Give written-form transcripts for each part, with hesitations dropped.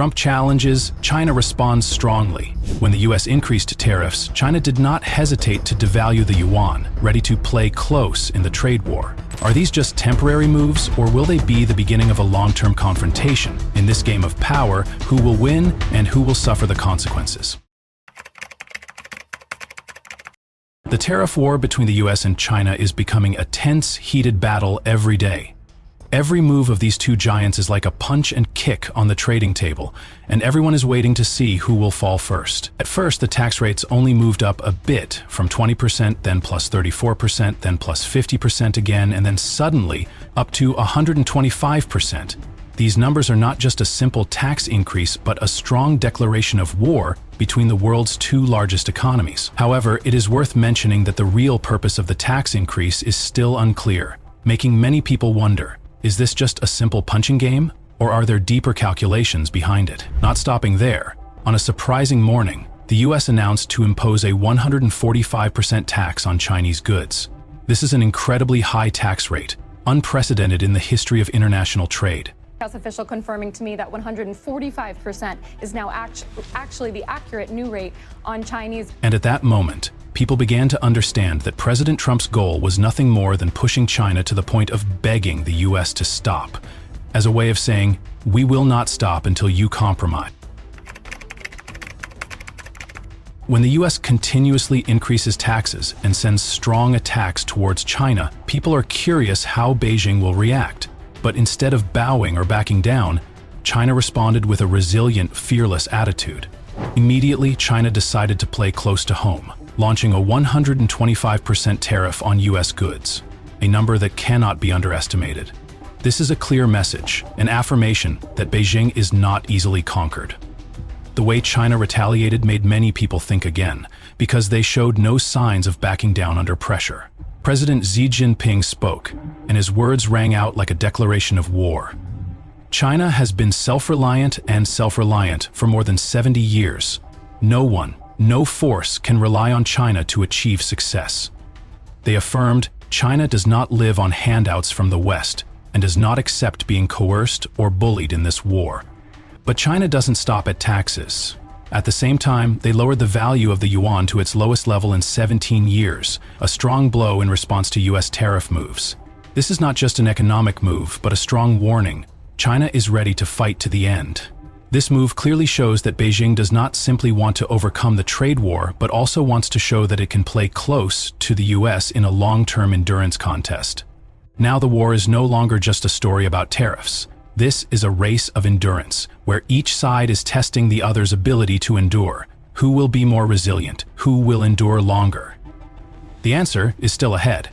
Trump challenges, China responds strongly. When the US increased tariffs, China did not hesitate to devalue the yuan, ready to play close in the trade war. Are these just temporary moves, or will they be the beginning of a long-term confrontation? In this game of power, who will win and who will suffer the consequences? The tariff war between the US and China is becoming a tense, heated battle every day. Every move of these two giants is like a punch and kick on the trading table, and everyone is waiting to see who will fall first. At first, the tax rates only moved up a bit, from 20%, then plus 34%, then plus 50% again, and then suddenly up to 125%. These numbers are not just a simple tax increase, but a strong declaration of war between the world's two largest economies. However, it is worth mentioning that the real purpose of the tax increase is still unclear, making many people wonder, is this just a simple punching game, or are there deeper calculations behind it? Not stopping there, on a surprising morning, the US announced to impose a 145% tax on Chinese goods. This is an incredibly high tax rate, unprecedented in the history of international trade. House official confirming to me that 145% is now actually the accurate new rate on Chinese. And at that moment, people began to understand that President Trump's goal was nothing more than pushing China to the point of begging the US to stop, as a way of saying, we will not stop until you compromise. When the US continuously increases taxes and sends strong attacks towards China, people are curious how Beijing will react. But instead of bowing or backing down, China responded with a resilient, fearless attitude. Immediately, China decided to play close to home, launching a 125% tariff on US goods, a number that cannot be underestimated. This is a clear message, an affirmation that Beijing is not easily conquered. The way China retaliated made many people think again, because they showed no signs of backing down under pressure. President Xi Jinping spoke, and his words rang out like a declaration of war. China has been self-reliant for more than 70 years. No one, no force can rely on China to achieve success. They affirmed, China does not live on handouts from the West and does not accept being coerced or bullied in this war. But China doesn't stop at taxes. At the same time, they lowered the value of the yuan to its lowest level in 17 years, a strong blow in response to US tariff moves. This is not just an economic move, but a strong warning. China is ready to fight to the end. This move clearly shows that Beijing does not simply want to overcome the trade war, but also wants to show that it can play close to the US in a long-term endurance contest. Now the war is no longer just a story about tariffs. This is a race of endurance, where each side is testing the other's ability to endure. Who will be more resilient? Who will endure longer? The answer is still ahead.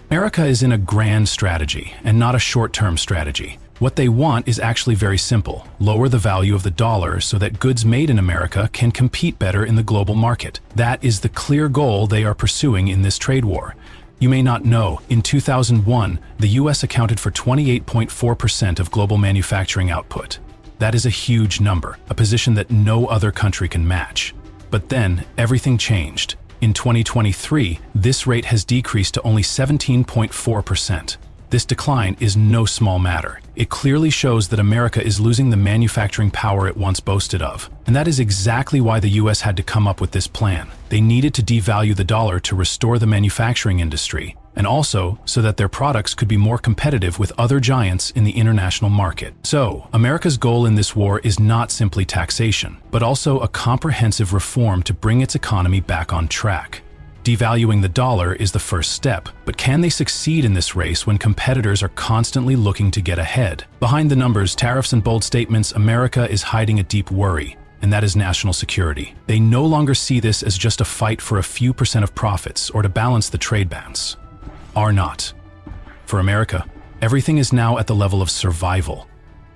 America is in a grand strategy, and not a short-term strategy. What they want is actually very simple: lower the value of the dollar so that goods made in America can compete better in the global market. That is the clear goal they are pursuing in this trade war. You may not know, in 2001, the US accounted for 28.4% of global manufacturing output. That is a huge number, a position that no other country can match. But then, everything changed. In 2023, this rate has decreased to only 17.4%. This decline is no small matter. It clearly shows that America is losing the manufacturing power it once boasted of. And that is exactly why the US had to come up with this plan. They needed to devalue the dollar to restore the manufacturing industry, and also so that their products could be more competitive with other giants in the international market. So, America's goal in this war is not simply taxation, but also a comprehensive reform to bring its economy back on track. Devaluing the dollar is the first step, but can they succeed in this race when competitors are constantly looking to get ahead? Behind the numbers, tariffs, and bold statements, America is hiding a deep worry, and that is national security. They no longer see this as just a fight for a few percent of profits or to balance the trade balance. Are not. For America, everything is now at the level of survival.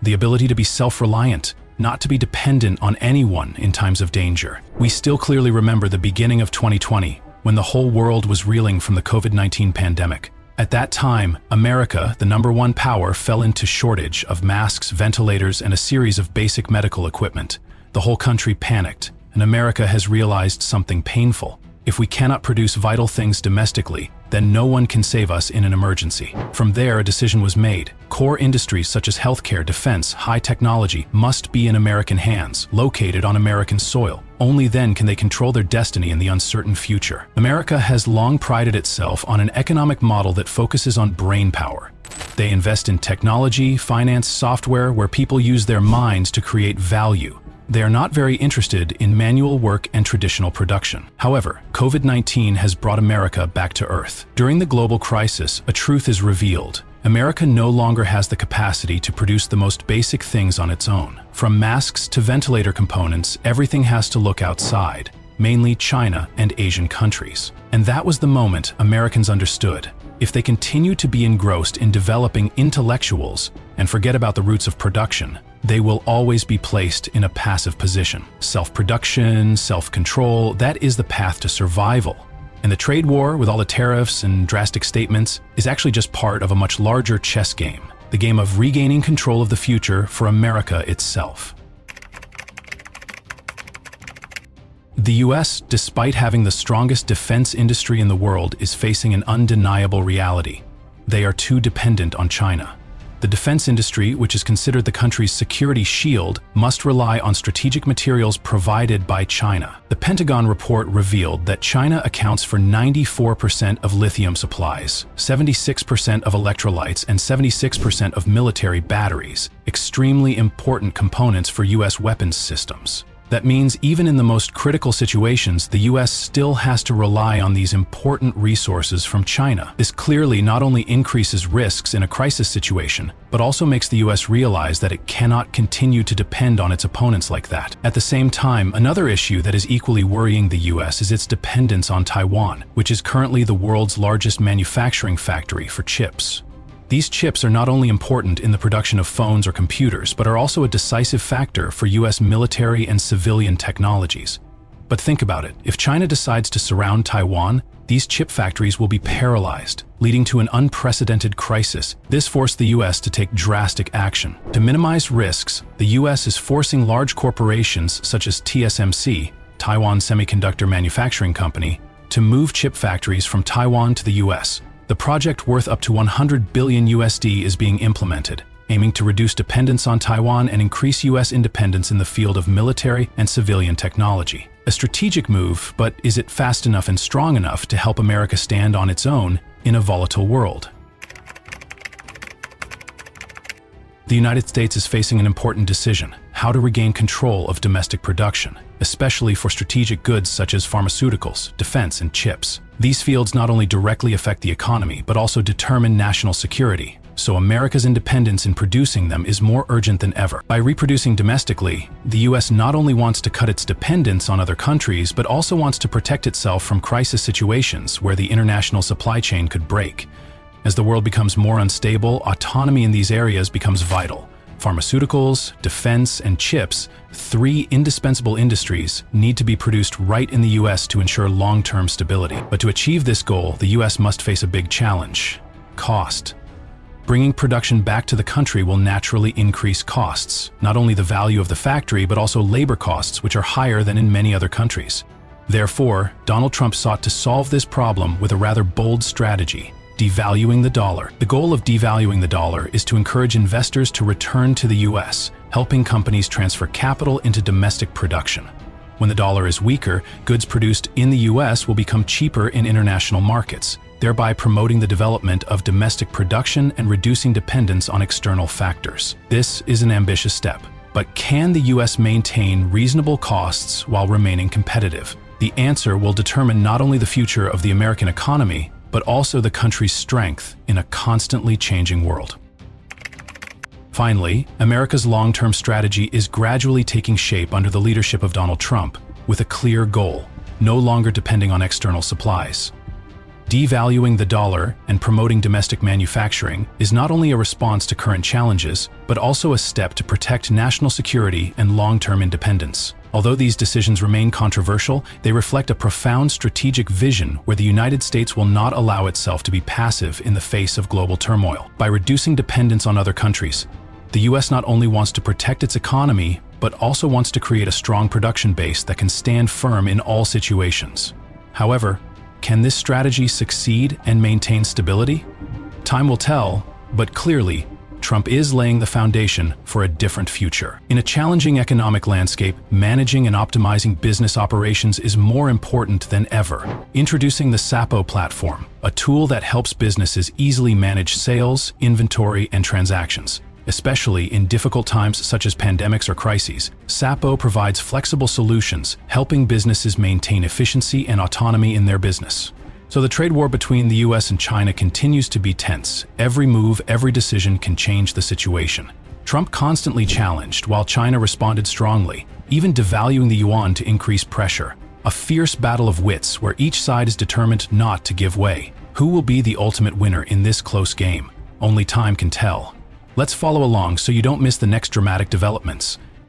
The ability to be self-reliant, not to be dependent on anyone in times of danger. We still clearly remember the beginning of 2020, when the whole world was reeling from the COVID-19 pandemic. At that time, America, the #1 power, fell into shortage of masks, ventilators, and a series of basic medical equipment. The whole country panicked, and America has realized something painful. If we cannot produce vital things domestically, then no one can save us in an emergency. From there, a decision was made. Core industries such as healthcare, defense, high technology must be in American hands, located on American soil. Only then can they control their destiny in the uncertain future. America has long prided itself on an economic model that focuses on brain power. They invest in technology, finance, software, where people use their minds to create value. They are not very interested in manual work and traditional production. However, COVID-19 has brought America back to earth. During the global crisis, a truth is revealed. America no longer has the capacity to produce the most basic things on its own. From masks to ventilator components, everything has to look outside, mainly China and Asian countries. And that was the moment Americans understood. If they continue to be engrossed in developing intellectuals and forget about the roots of production, they will always be placed in a passive position. Self-production, self-control, that is the path to survival. And the trade war, with all the tariffs and drastic statements, is actually just part of a much larger chess game, the game of regaining control of the future for America itself. The US, despite having the strongest defense industry in the world, is facing an undeniable reality. They are too dependent on China. The defense industry, which is considered the country's security shield, must rely on strategic materials provided by China. The Pentagon report revealed that China accounts for 94% of lithium supplies, 76% of electrolytes, and 76% of military batteries, extremely important components for US weapons systems. That means even in the most critical situations, the US still has to rely on these important resources from China. This clearly not only increases risks in a crisis situation, but also makes the US realize that it cannot continue to depend on its opponents like that. At the same time, another issue that is equally worrying the US is its dependence on Taiwan, which is currently the world's largest manufacturing factory for chips. These chips are not only important in the production of phones or computers, but are also a decisive factor for US military and civilian technologies. But think about it. If China decides to surround Taiwan, these chip factories will be paralyzed, leading to an unprecedented crisis. This forced the US to take drastic action. To minimize risks, the US is forcing large corporations such as TSMC, Taiwan Semiconductor Manufacturing Company, to move chip factories from Taiwan to the US. The project, worth up to 100 billion USD, is being implemented, aiming to reduce dependence on Taiwan and increase US independence in the field of military and civilian technology. A strategic move, but is it fast enough and strong enough to help America stand on its own in a volatile world? The United States is facing an important decision: how to regain control of domestic production, especially for strategic goods such as pharmaceuticals, defense, and chips. These fields not only directly affect the economy, but also determine national security. So America's independence in producing them is more urgent than ever. By reproducing domestically, the US not only wants to cut its dependence on other countries, but also wants to protect itself from crisis situations where the international supply chain could break. As the world becomes more unstable, autonomy in these areas becomes vital. Pharmaceuticals, defense, and chips, three indispensable industries, need to be produced right in the US to ensure long-term stability. But to achieve this goal, the US must face a big challenge: cost. Bringing production back to the country will naturally increase costs, not only the value of the factory, but also labor costs, which are higher than in many other countries. Therefore, Donald Trump sought to solve this problem with a rather bold strategy: devaluing the dollar. The goal of devaluing the dollar is to encourage investors to return to the US, helping companies transfer capital into domestic production. When the dollar is weaker, goods produced in the US will become cheaper in international markets, thereby promoting the development of domestic production and reducing dependence on external factors. This is an ambitious step, but can the US maintain reasonable costs while remaining competitive? The answer will determine not only the future of the American economy, but also the country's strength in a constantly changing world. Finally, America's long-term strategy is gradually taking shape under the leadership of Donald Trump, with a clear goal: no longer depending on external supplies. Devaluing the dollar and promoting domestic manufacturing is not only a response to current challenges, but also a step to protect national security and long-term independence. Although these decisions remain controversial, they reflect a profound strategic vision where the United States will not allow itself to be passive in the face of global turmoil. By reducing dependence on other countries, the US not only wants to protect its economy, but also wants to create a strong production base that can stand firm in all situations. However, Can this strategy succeed and maintain stability? Time will tell, but clearly, Trump is laying the foundation for a different future. In a challenging economic landscape, managing and optimizing business operations is more important than ever. Introducing the Sapo platform, a tool that helps businesses easily manage sales, inventory, and transactions. Especially in difficult times such as pandemics or crises, Sapo provides flexible solutions, helping businesses maintain efficiency and autonomy in their business. So the trade war between the US and China continues to be tense. Every move, every decision can change the situation. Trump constantly challenged, while China responded strongly, even devaluing the yuan to increase pressure. A fierce battle of wits where each side is determined not to give way. Who will be the ultimate winner in this close game? Only time can tell. Let's follow along so you don't miss the next dramatic developments.